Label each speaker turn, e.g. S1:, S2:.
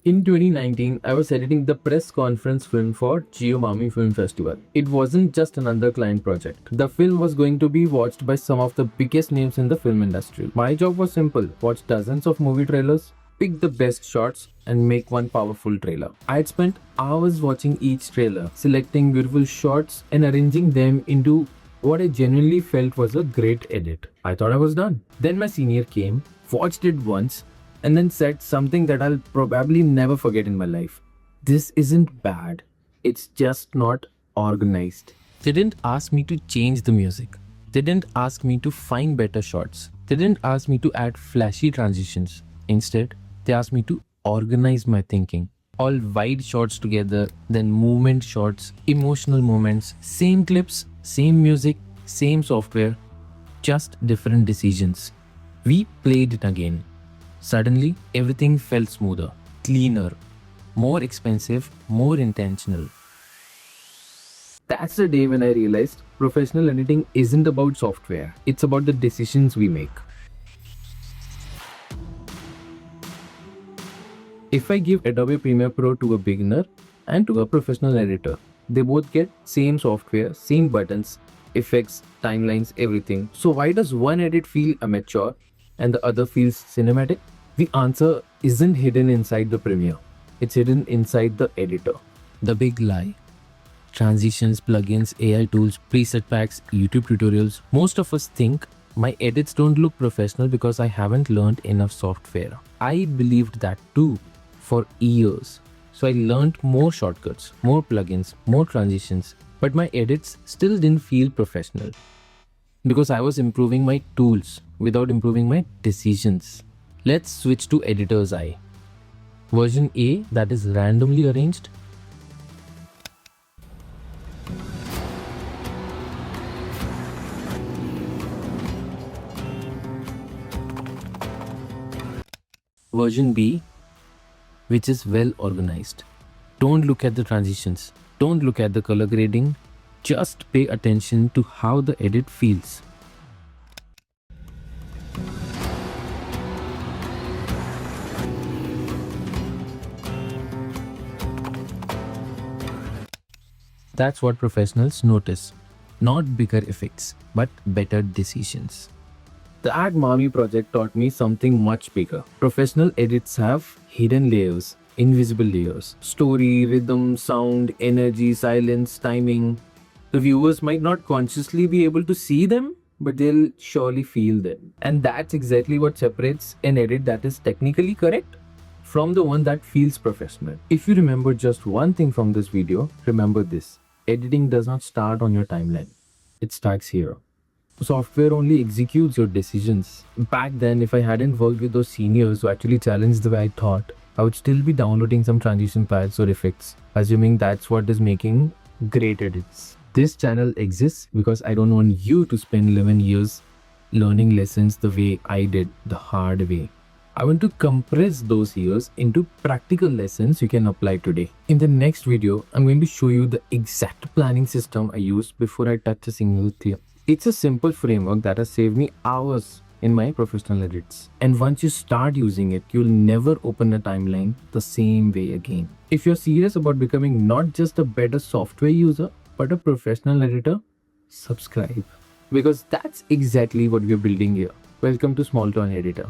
S1: In 2019, I was editing the press conference film for Jio MAMI Film Festival. It wasn't just another client project. The film was going to be watched by some of the biggest names in the film industry. My job was simple: watch dozens of movie trailers, pick the best shots, and make one powerful trailer. I had spent hours watching each trailer, selecting beautiful shots and arranging them into what I genuinely felt was a great edit. I thought I was done. Then my senior came, watched it once, and then said something that I'll probably never forget in my life. This isn't bad, it's just not organized. They didn't ask me to change the music. They didn't ask me to find better shots. They didn't ask me to add flashy transitions. Instead, they asked me to organize my thinking. All wide shots together, then movement shots, emotional moments, same clips, same music, same software, just different decisions. We played it again. Suddenly, everything felt smoother, cleaner, more expensive, more intentional. That's the day when I realized professional editing isn't about software, it's about the decisions we make. If I give Adobe Premiere Pro to a beginner and to a professional editor, they both get same software, same buttons, effects, timelines, everything. So why does one edit feel amateur and the other feels cinematic? The answer isn't hidden inside the Premiere. It's hidden inside the editor. The big lie. Transitions, plugins, AI tools, preset packs, YouTube tutorials. Most of us think my edits don't look professional because I haven't learned enough software. I believed that too for years. So I learned more shortcuts, more plugins, more transitions, but my edits still didn't feel professional because I was improving my tools without improving my decisions. Let's switch to editor's eye. Version A, that is randomly arranged. Version B, which is well organized. Don't look at the transitions. Don't look at the color grading. Just pay attention to how the edit feels. That's what professionals notice. Not bigger effects, but better decisions. The Ad Mami project taught me something much bigger. Professional edits have hidden layers, invisible layers. Story, rhythm, sound, energy, silence, timing. The viewers might not consciously be able to see them, but they'll surely feel them. And that's exactly what separates an edit that is technically correct from the one that feels professional. If you remember just one thing from this video, remember this. Editing does not start on your timeline. It starts here. Software only executes your decisions. Back then, if I hadn't worked with those seniors who actually challenged the way I thought, I would still be downloading some transition pads or effects, assuming that's what is making great edits. This channel exists because I don't want you to spend 11 years learning lessons the way I did, the hard way. I want to compress those years into practical lessons you can apply today. In the next video, I'm going to show you the exact planning system I used before I touch a single clip. It's a simple framework that has saved me hours in my professional edits. And once you start using it, you'll never open a timeline the same way again. If you're serious about becoming not just a better software user, but a professional editor, subscribe. Because that's exactly what we're building here. Welcome to Small Town Editor.